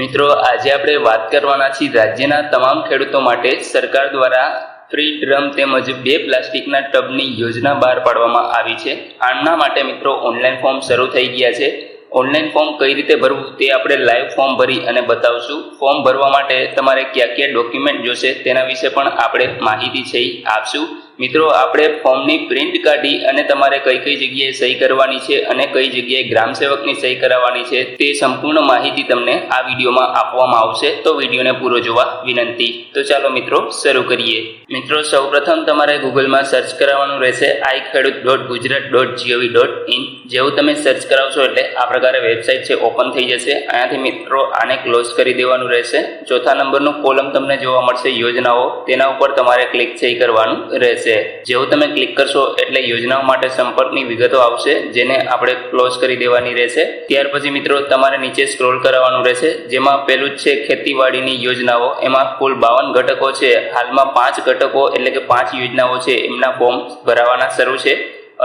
મિત્રો આજે આપણે વાત કરવાના છીએ રાજ્યના તમામ ખેડૂતો માટે સરકાર દ્વારા ફ્રી ડ્રમ તેમજ 2 પ્લાસ્ટિકના ટબની યોજના બહાર પાડવામાં આવી છે। આના માટે મિત્રો ઓનલાઈન ફોર્મ શરૂ થઈ ગયા છે। ઓનલાઈન ફોર્મ કઈ રીતે ભરવું તે આપણે લાઈવ ફોર્મ ભરી અને બતાવશું। ફોર્મ ભરવા માટે તમારે કયા ડોક્યુમેન્ટ જોશે તેના વિશે પણ આપણે માહિતી છે આપશું। મિત્રો આપણે ફોર્મની પ્રિન્ટ કાઢી અને તમારે કઈ કઈ જગ્યાએ સહી કરવાની છે અને કઈ જગ્યાએ ગ્રામ સેવકની સહી કરાવવાની છે તે સંપૂર્ણ માહિતી તમને આ વિડીયોમાં આપવામાં આવશે, તો વિડીયોને પૂરો જોવા વિનંતી। તો ચાલો મિત્રો શરૂ કરીએ। મિત્રો સૌપ્રથમ તમારે ગૂગલમાં સર્ચ કરાવવાનું રહેશે iKhedutGujarat.gov.in। જેવું તમે સર્ચ કરાવશો એટલે આ પ્રકારે વેબસાઇટ છે ઓપન થઈ જશે। અહીંયાથી મિત્રો આને ક્લોઝ કરી દેવાનું રહેશે। ચોથા નંબરનું કોલમ તમને જોવા મળશે યોજનાઓ, તેના ઉપર તમારે ક્લિક છે કરવાનું રહેશે। જેવું તમે ક્લિક કરશો એટલે યોજનાઓ માટે સંપર્કની વિગતો આવશે, જેને આપણે ક્લોઝ કરી દેવાની રહેશે। ત્યાર પછી મિત્રો તમારે નીચે સ્ક્રોલ કરવાનું રહેશે, જેમાં પેલું જ છે ખેતીવાડીની યોજનાઓ। એમાં કુલ 52 ઘટકો છે। હાલમાં 5 ઘટકો એટલે કે 5 યોજનાઓ છે એમના ફોર્મ ભરાવાના શરૂ છે।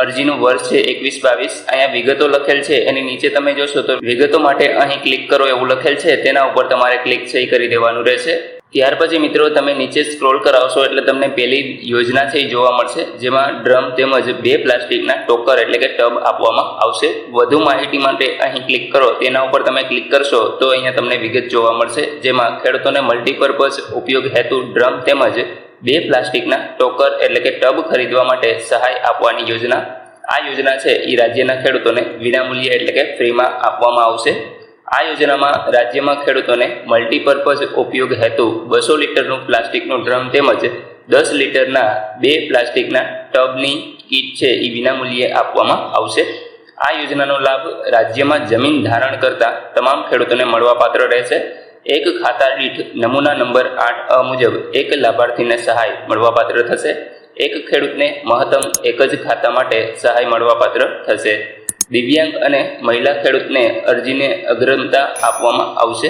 અરજીનું વર્ષ છે 21-22। અહીંયા વિગતો લખેલ છે, એની નીચે તમે જોશો તો વિગતો માટે અહીં ક્લિક કરો એવું લખેલ છે, તેના ઉપર તમારે ક્લિક સહી કરી દેવાનું રહેશે। ત્યાર પછી મિત્રો તમે નીચે સ્ક્રોલ કરાવશો એટલે તમને પહેલી યોજના છે એ જોવા મળશે, જેમાં ડ્રમ તેમજ 2 પ્લાસ્ટિકના ટોકર એટલે કે ટબ આપવામાં આવશે। વધુ માહિતી માટે અહીં ક્લિક કરો, તેના ઉપર તમે ક્લિક કરશો તો અહીંયા તમને વિગત જોવા મળશે, જેમાં ખેડૂતોને મલ્ટીપર્પઝ ઉપયોગ હેતુ ડ્રમ તેમજ 2 પ્લાસ્ટિકના ટોકર એટલે કે ટબ ખરીદવા માટે સહાય આપવાની યોજના। આ યોજના છે એ રાજ્યના ખેડૂતોને વિનામૂલ્યે એટલે કે ફ્રીમાં આપવામાં આવશે। આ યોજનામાં રાજ્યમાં ખેડૂતોને મલ્ટીપર્પઝ ઉપયોગ હેતુ 200 લીટરનું પ્લાસ્ટિકનું ડ્રમ તેમજ 10 લીટરના 2 પ્લાસ્ટિકના ટબની કીટ છે એ વિનામૂલ્યે આપવામાં આવશે। આ યોજનાનો લાભ રાજ્યમાં જમીન ધારણ કરતા તમામ ખેડૂતોને મળવાપાત્ર રહેશે। એક ખાતા દીઠ નમૂના નંબર 8A મુજબ એક લાભાર્થીને સહાય મળવાપાત્ર થશે। એક ખેડૂતને મહત્તમ એક જ ખાતા માટે સહાય મળવાપાત્ર થશે। દિવ્યાંગ અને મહિલા ખેડૂતને અરજીને અગ્રતા આપવામાં આવશે।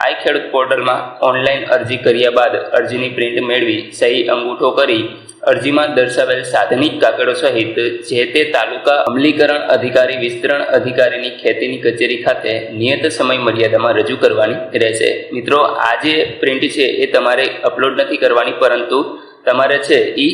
આ ખેડૂત પોર્ટલમાં ઓનલાઈન અરજી કર્યા બાદ અરજીની પ્રિન્ટ મેળવી સહી અંગૂઠો કરી અરજીમાં દર્શાવેલ સાધનિક કાગળો સહિત જે તે તાલુકા અમલીકરણ અધિકારી વિસ્તરણ અધિકારીની ખેતીની કચેરી ખાતે નિયત સમય મર્યાદામાં રજૂ કરવાની રહેશે। મિત્રો આ જે પ્રિન્ટ છે એ તમારે અપલોડ નથી કરવાની, પરંતુ તમારે છે એ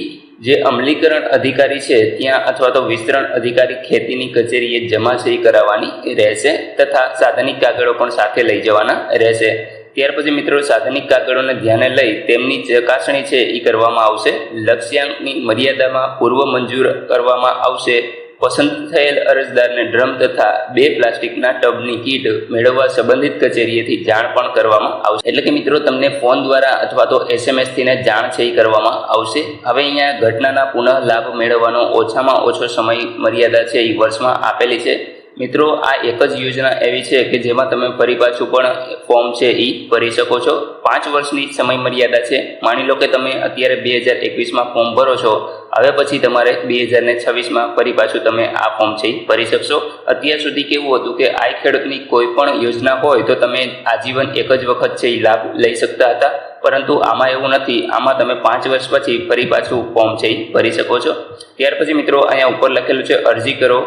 જે અમલીકરણ અધિકારી છે ત્યાં અથવા તો વિસ્તરણ અધિકારી ખેતીની કચેરીએ જમા સહી કરાવવાની રહેશે, તથા સાધનિક કાગળો પણ સાથે લઈ જવાના રહેશે। ત્યાર પછી મિત્રો સાધનિક કાગળોને ધ્યાને લઈ તેમની ચકાસણી છે એ કરવામાં આવશે। લક્ષ્યાંકની મર્યાદામાં પૂર્વ મંજૂર કરવામાં આવશે। પસંદ થયેલ અરજદારને ડ્રમ તથા 2 પ્લાસ્ટિકના ટબની કીટ મેળવવા સંબંધિત કચેરીએથી જાણ પણ કરવામાં આવશે। એટલે કે મિત્રો તમને ફોન દ્વારા અથવા તો SMS થીને જાણ છે કરવામાં આવશે। હવે અહીંયા ઘટનાના પુનઃ લાભ મેળવવાનો ઓછામાં ઓછો સમય મર્યાદા છે એ વર્ષમાં આપેલી છે। મિત્રો આ એક જ યોજના એવી છે કે જેમાં તમે ફરી પાછું પણ ફોર્મ છે એ ભરી શકો છો। 5 વર્ષની સમય મર્યાદા છે। માની લો કે તમે અત્યારે 2021માં ફોર્મ ભરો છો, હવે પછી તમારે 2026માં ફરી પાછું તમે આ ફોર્મ છે ભરી શકશો। અત્યાર સુધી કેવું હતું કે આ ખેડૂતની કોઈ પણ યોજના હોય તો તમે આજીવન એક જ વખત છે એ લાભ લઈ શકતા હતા, પરંતુ આમાં એવું નથી। આમાં તમે 5 વર્ષ પછી ફરી પાછું ફોર્મ છે એ ભરી શકો છો। ત્યાર પછી મિત્રો અહીંયા ઉપર લખેલું છે અરજી કરો।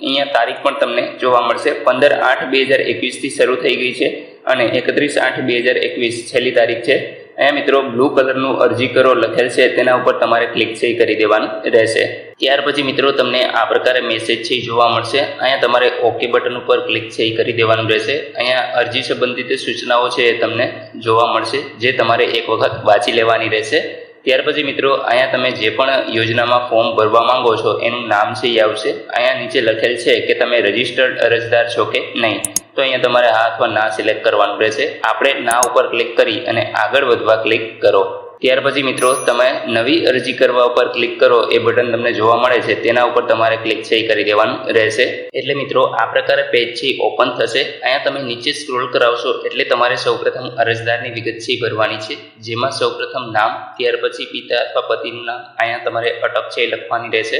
અહીંયા તારીખ પણ તમને જોવા મળશે। 15/8/2021 થી શરૂ થઈ ગઈ છે અને 31/8/2021 છેલ્લી તારીખ છે। અહીંયા મિત્રો બ્લુ કલરનું અરજી કરો લખેલ છે, તેના ઉપર તમારે ક્લિક છે કરી દેવાનું રહેશે। ત્યાર પછી મિત્રો તમને આ પ્રકારે મેસેજ છે જોવા મળશે। અહીંયા તમારે ઓકે બટન ઉપર ક્લિક છે કરી દેવાનું રહેશે। અહીંયા અરજી સંબંધિત સૂચનાઓ છે તમને જોવા મળશે, જે તમારે એક વખત વાંચી લેવાની રહેશે। ત્યાર પછી મિત્રો અહીંયા તમે જે પણ યોજનામાં ફોર્મ ભરવા માંગો છો એનું નામ છે એ આવશે। અહીંયા નીચે લખેલ છે કે તમે રજિસ્ટર્ડ અરજદાર છો કે નહીં, તો અહીંયા તમારે હા અથવા ના સિલેક્ટ કરવાનું રહેશે। આપણે ના ઉપર ક્લિક કરી અને આગળ વધવા ક્લિક કરો। ત્યાર પછી મિત્રો તમે નવી અરજી કરવા ઉપર ક્લિક કરો એ બટન તમને જોવા મળે છે, તેના ઉપર તમારે ક્લિક છે કરી દેવાનું રહેશે। એટલે મિત્રો આ પ્રકારે પેજ છે ઓપન થશે। અહીંયા તમે નીચે સ્ક્રોલ કરાવશો એટલે તમારે સૌપ્રથમ અરજદારની વિગત છે ભરવાની છે, જેમાં સૌપ્રથમ નામ, ત્યાર પછી પિતા અથવા પતિનું નામ, અહીંયા તમારે અટક છે લખવાની રહેશે।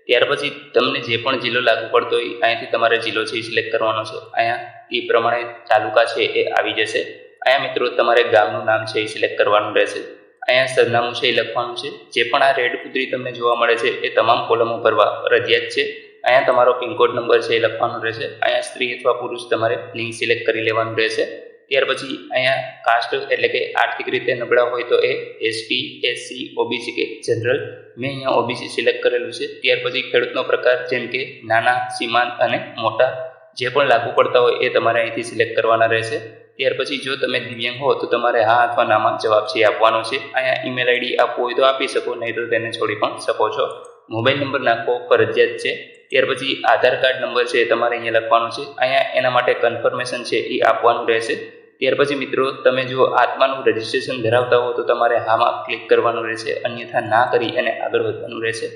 ત્યાર પછી તમને જે પણ જિલ્લો લાગુ પડતો હોય અહીંયાથી તમારે જિલ્લો છે સિલેક્ટ કરવાનો છે। અહીંયા એ પ્રમાણે તાલુકા છે એ આવી જશે। અહીંયા મિત્રો તમારે ગામનું નામ છે એ સિલેક્ટ કરવાનું રહેશે। અહીંયા સરનામું છે એ લખવાનું છે। જે પણ આ રેડ કૂતરી તમને જોવા મળે છે એ તમામ કોલમો ભરવા ફરજિયાત છે। અહીંયા તમારો પિનકોડ નંબર છે એ લખવાનો રહેશે। અહીંયા સ્ત્રી અથવા પુરુષ તમારે લિંગ સિલેક્ટ કરી લેવાનું રહેશે। ત્યાર પછી અહીંયા કાસ્ટ એટલે કે આર્થિક રીતે નબળા હોય તો એ એસટી, એસસી, ઓબીસી કે જનરલ. મેં અહીંયા ઓબીસી સિલેક્ટ કરેલું છે. ત્યાર પછી ખેડૂતનો પ્રકાર જેમ કે નાના, સીમાંત અને મોટા જે પણ લાગુ પડતા હોય એ તમારે અહીંથી સિલેક્ટ કરવાના રહેશે. ત્યાર પછી જો તમે દિવ્યાંગ હો તો તમારે હા અથવા નામાં જવાબ છે આપવાનો છે. અહીંયા ઈમેલ આઈડી આપવો હોય તો આપી શકો, નહીં તો તેને છોડી પણ શકો છો. મોબાઈલ નંબર નાખવો ફરજિયાત છે. ત્યાર પછી આધાર કાર્ડ નંબર છે એ તમારે અહીંયા લખવાનો છે. અહીંયા એના માટે કન્ફર્મેશન છે એ આપવાનું રહેશે. ત્યાર પછી મિત્રો તમે જો આત્માનું રજિસ્ટ્રેશન ધરાવતા હો તો તમારે હામાં ક્લિક કરવાનું રહેશે, અન્યથા ના કરી અને આગળ વધવાનું રહેશે.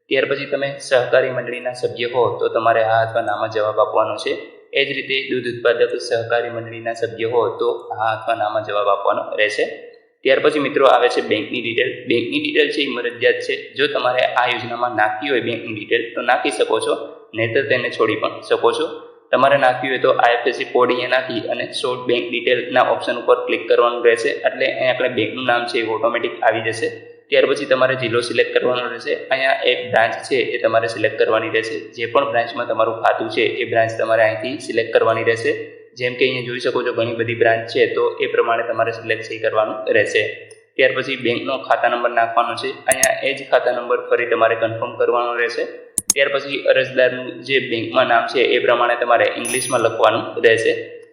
ત્યાર પછી તમે સહકારી મંડળીના સભ્ય હો તો તમારે હા અથવા નામાં જવાબ આપવાનો છે. એ જ રીતે દૂધ ઉત્પાદક સહકારી મંડળીના સભ્ય હો તો હા અથવા નામાં જવાબ આપવાનો રહેશે. ત્યાર પછી મિત્રો આવે છે બેંકની ડિટેલ. બેંકની ડિટેલ છે એ મરજિયાત છે. જો તમારે આ યોજનામાં નાખવી હોય બેંકની ડિટેલ તો નાખી શકો છો, નહીંતર તેને છોડી પણ શકો છો. તમારે નાખવી હોય તો આઈએફએસસી કોડ અહીંયા નાખી અને શોર્ટ બેંક ડિટેલના ઓપ્શન ઉપર ક્લિક કરવાનું રહેશે. એટલે અહીંયા આપણે બેંકનું નામ છે એ ઓટોમેટિક આવી જશે. ત્યાર પછી તમારે જિલ્લો સિલેક્ટ કરવાનો રહેશે. અહીંયા એક બ્રાન્ચ છે એ તમારે સિલેક્ટ કરવાની રહેશે. જે પણ બ્રાન્ચમાં તમારું ખાતું છે એ બ્રાન્ચ તમારે અહીંથી સિલેક્ટ કરવાની રહેશે. જેમ કે અહીંયા જોઈ શકો છો ઘણી બધી બ્રાન્ચ છે, તો એ પ્રમાણે તમારે સિલેક્ટ કરવાનું રહેશે. ત્યાર પછી બેંકનો ખાતા નંબર નાખવાનો છે. અહીંયા એ જ ખાતા નંબર ફરી તમારે કન્ફર્મ કરવાનો રહેશે. ત્યાર પછી અરજદારનું જે બેંકમાં નામ છે એ પ્રમાણે તમારે ઇંગ્લિશમાં લખવાનું રહેશે.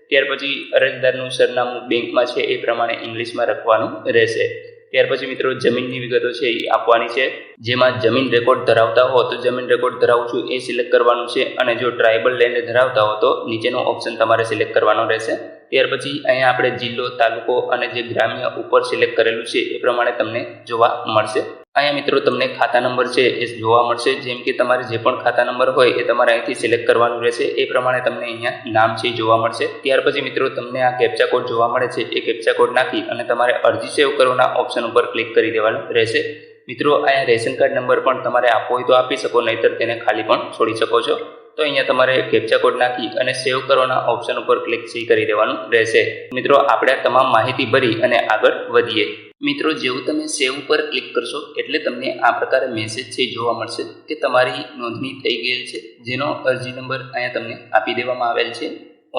ત્યાર પછી અરજદારનું સરનામું બેંકમાં છે એ પ્રમાણે ઇંગ્લિશમાં લખવાનું રહેશે. ત્યાર પછી મિત્રો જમીનની વિગતો છે એ આપવાની છે. જેમાં જમીન રેકોર્ડ ધરાવતા હો તો જમીન રેકોર્ડ ધરાવું છું એ સિલેક્ટ કરવાનું છે, અને જો ટ્રાઇબલ લેન્ડ ધરાવતા હો તો નીચેનો ઓપ્શન તમારે સિલેક્ટ કરવાનો રહેશે. ત્યાર પછી અહીંયા આપણે જિલ્લો, તાલુકો અને જે ગ્રામ્ય ઉપર સિલેક્ટ કરેલું છે એ પ્રમાણે તમને જોવા મળશે. અહીંયા મિત્રો તમને ખાતા નંબર છે એ જોવા મળશે. જેમ કે તમારે જે પણ ખાતા નંબર હોય એ તમારે અહીંથી સિલેક્ટ કરવાનું રહેશે. એ પ્રમાણે તમને અહીંયા નામ છે જોવા મળશે. ત્યાર પછી મિત્રો તમને આ કેપ્ચા કોડ જોવા મળે છે. એ કેપ્ચા કોડ નાખી અને તમારે અરજી સેવ કરવાના ઓપ્શન ઉપર ક્લિક કરી દેવાનું રહેશે. મિત્રો અહીંયા રેશન કાર્ડ નંબર પણ તમારે આપવો હોય તો આપી શકો, નહીંતર તેને ખાલી પણ છોડી શકો છો. તો અહીંયા તમારે કેપ્ચા કોડ નાખી અને સેવ કરવાના ઓપ્શન ઉપર ક્લિક કરી દેવાનું રહેશે. મિત્રો આપણે તમામ માહિતી ભરી અને આગળ વધીએ. મિત્રો જેવું તમે સેવ ઉપર ક્લિક કરશો એટલે તમને આ પ્રકારે મેસેજ છે જોવા મળશે કે તમારી નોંધણી થઈ ગયેલ છે, જેનો અરજી નંબર અહીંયા તમને આપી દેવામાં આવેલ છે.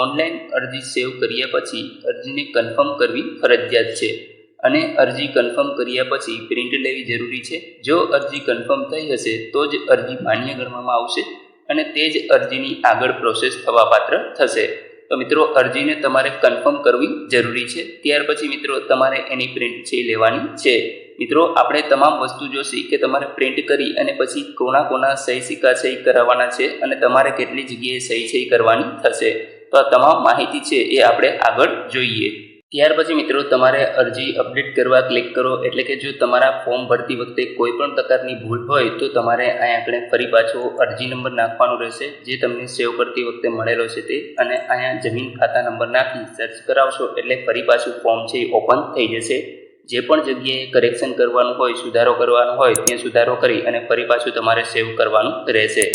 ઓનલાઈન અરજી સેવ કર્યા પછી અરજીને કન્ફર્મ કરવી ફરજિયાત છે, અને અરજી કન્ફર્મ કર્યા પછી પ્રિન્ટ લેવી જરૂરી છે. જો અરજી કન્ફર્મ થઈ હશે તો જ અરજી માન્ય ગણવામાં આવશે અને તે જ અરજીની આગળ પ્રોસેસ થવા પાત્ર થશે. તો મિત્રો અરજીને તમારે કન્ફર્મ કરવી જરૂરી છે. ત્યાર પછી મિત્રો તમારે એની પ્રિન્ટ છે લેવાની છે. મિત્રો આપણે તમામ વસ્તુ જોશી કે તમારે પ્રિન્ટ કરી અને પછી કોના સહી સિક્કા સહી કરાવવાના છે અને તમારે કેટલી જગ્યાએ સહી કરવાની થશે. તો આ તમામ માહિતી છે એ આપણે આગળ જોઈએ. ત્યાર પછી મિત્રો તમારે અરજી અપડેટ કરવા ક્લિક કરો. એટલે કે જો તમારા ફોર્મ ભરતી વખતે કોઈ પણ પ્રકારની ભૂલ હોય તો તમારે અહીંયા આપણે ફરી પાછો અરજી નંબર નાખવાનો રહેશે, જે તમને સેવ કરતી વખતે મળેલો છે તે, અને અહીંયા જમીન ખાતા નંબર નાખી સર્ચ કરાવશો એટલે ફરી પાછું ફોર્મ છે ઓપન થઈ જશે. જે પણ જગ્યાએ કરેક્શન કરવાનું હોય, સુધારો કરવાનો હોય ત્યાં સુધારો કરી અને ફરી પાછું તમારે સેવ કરવાનું રહેશે.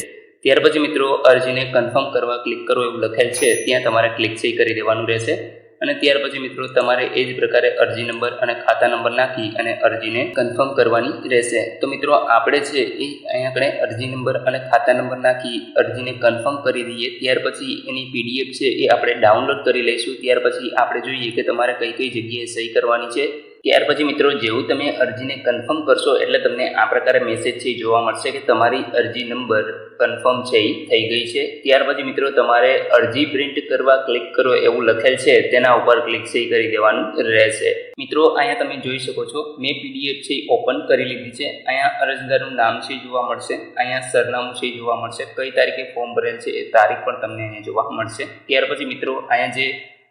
ત્યાર પછી મિત્રો અરજીને કન્ફર્મ કરવા ક્લિક કરો એવું લખેલ છે, ત્યાં તમારે ક્લિક કરી દેવાનું રહેશે. અને ત્યાર પછી મિત્રો તમારે એ જ પ્રકારે અરજી નંબર અને ખાતા નંબર નાખી અને અરજીને કન્ફર્મ કરવાની રહેશે. તો મિત્રો આપણે છે એ અહીંયા આપણે અરજી નંબર અને ખાતા નંબર નાખી અરજીને કન્ફર્મ કરી દઈએ. ત્યાર પછી એની પીડીએફ છે એ આપણે ડાઉનલોડ કરી લઈશું. ત્યાર પછી આપણે જોઈએ કે તમારે કઈ કઈ જગ્યાએ સહી કરવાની છે. ત્યાર પછી મિત્રો જેવું તમે અરજીને કન્ફર્મ કરશો એટલે તમને આ પ્રકારે મેસેજ છે જોવા મળશે કે તમારી અરજી નંબર કન્ફર્મ છે એ થઈ ગઈ છે. ત્યાર પછી મિત્રો તમારે અરજી પ્રિન્ટ કરવા ક્લિક કરો એવું લખેલ છે, તેના ઉપર ક્લિક કરી દેવાનું રહેશે. મિત્રો અહીંયા તમે જોઈ શકો છો મેં પીડીએફ છે ઓપન કરી લીધી છે. અહીંયા અરજદારનું નામ છે જોવા મળશે, અહીંયા સરનામું છે જોવા મળશે, કઈ તારીખે ફોર્મ ભરેલ છે એ તારીખ પણ તમને અહીંયા જોવા મળશે. ત્યાર પછી મિત્રો અહીંયા જે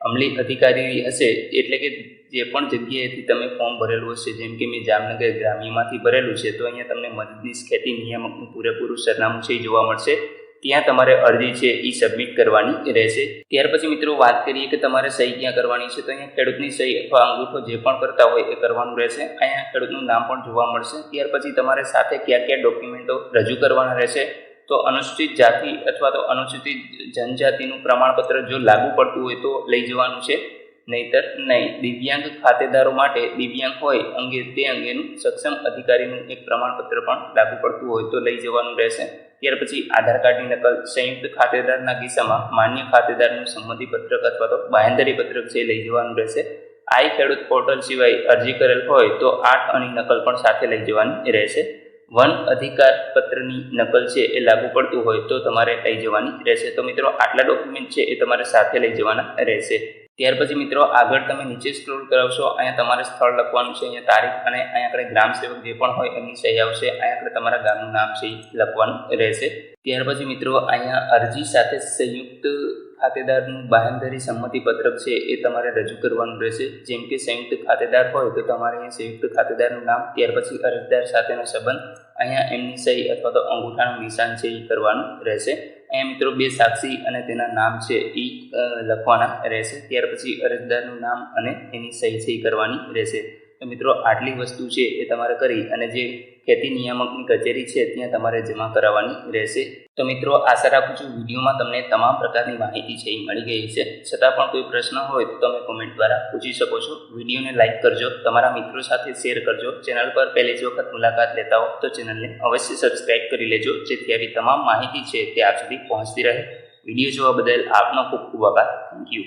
અમલી અધિકારી હશે એટલે કે જે પણ જગ્યાએથી તમે ફોર્મ ભરેલું હશે, જેમ કે મેં જામનગર ગ્રામ્યમાંથી ભરેલું છે તો અહીંયા તમને મદદનીશ ખેતી નિયામકનું પૂરેપૂરું સરનામું છે જોવા મળશે. ત્યાં તમારે અરજી છે એ સબમિટ કરવાની રહેશે. ત્યાર પછી મિત્રો વાત કરીએ કે તમારે સહી ક્યાં કરવાની છે, તો અહીંયા ખેડૂતની સહી અથવા અંગૂઠો જે પણ કરતા હોય એ કરવાનું રહેશે. અહીંયા ખેડૂતનું નામ પણ જોવા મળશે. ત્યાર પછી તમારે સાથે કયા ડોક્યુમેન્ટો રજૂ કરવાના રહેશે, તો અનુસૂચિત જાતિ અથવા તો અનુસૂચિત જનજાતિનું પ્રમાણપત્ર જો લાગુ પડતું હોય તો લઈ જવાનું છે. નહીતર નહીં. દિવ્યાંગ ખાતેદારો માટે દિવ્યાંગ હોય અંગે તે અંગેનું સક્ષમ અધિકારીનું એક પ્રમાણપત્ર પણ લાગુ પડતું હોય તો લઈ જવાનું રહેશે. ત્યાર પછી આધાર કાર્ડની નકલ. સંયુક્ત ખાતેદારના કિસ્સામાં માન્ય ખાતેદારનું સંમતિપત્રક અથવા તો બાંહેધરી પત્રક છે લઈ જવાનું રહેશે. આઈ ખેડૂત પોર્ટલ સિવાય અરજી કરેલ હોય તો 8 આની નકલ પણ સાથે લઈ જવાની રહેશે. વન અધિકાર પત્રની નકલ છે એ લાગુ પડતું હોય તો તમારે લઈ જવાની રહેશે. તો મિત્રો આટલા ડોક્યુમેન્ટ છે એ તમારે સાથે લઈ જવાના રહેશે. ત્યાર પછી મિત્રો આગળ તમે નીચે સ્ક્રોલ કરાવશો, અહીંયા તમારે સ્થળ લખવાનું છે, અહીંયા તારીખ અને અહીંયા આગળ ગ્રામ સેવક જે પણ હોય એમની સહી આવશે. અહીંયા આગળ તમારા ગામનું નામ છે એ લખવાનું રહેશે. ત્યાર પછી મિત્રો અહીંયા અરજી સાથે સંયુક્ત ખાતેદારનું બાંહેધરી સંમતિપત્રક છે એ તમારે રજૂ કરવાનું રહેશે. જેમ કે સંયુક્ત ખાતેદાર હોય તો તમારે અહીંયા સંયુક્ત ખાતેદારનું નામ, ત્યાર પછી અરજદાર સાથેનો સંબંધ, અહીંયા એમની સહી અથવા તો અંગૂઠાનું નિશાન છે એ કરવાનું રહેશે. અહીંયા મિત્રો 2 સાક્ષી અને તેના નામ છે એ લખવાના રહેશે. ત્યાર પછી અરજદારનું નામ અને એની સહી કરવાની રહેશે. તો મિત્રો આટલી વસ્તુ છે એ તમારે કરી અને જે ખેતી નિયામકની કચેરી છે ત્યાં તમારે જમા કરાવવાની રહેશે. તો મિત્રો આશા રાખું છું વિડીયોમાં તમને તમામ પ્રકારની માહિતી છે એ મળી ગઈ છે. છતાં પણ કોઈ પ્રશ્ન હોય તો તમે કોમેન્ટ દ્વારા પૂછી શકો છો. વિડીયોને લાઇક કરજો, તમારા મિત્રો સાથે શેર કરજો. ચેનલ પર પહેલી જ વખત મુલાકાત લેતા હો તો ચેનલને અવશ્ય સબસ્ક્રાઇબ કરી લેજો, જેથી આવી તમામ માહિતી છે તે આપ સુધી પહોંચતી રહે. વિડીયો જોવા બદલ આપનો ખૂબ ખૂબ આભાર. Thank you.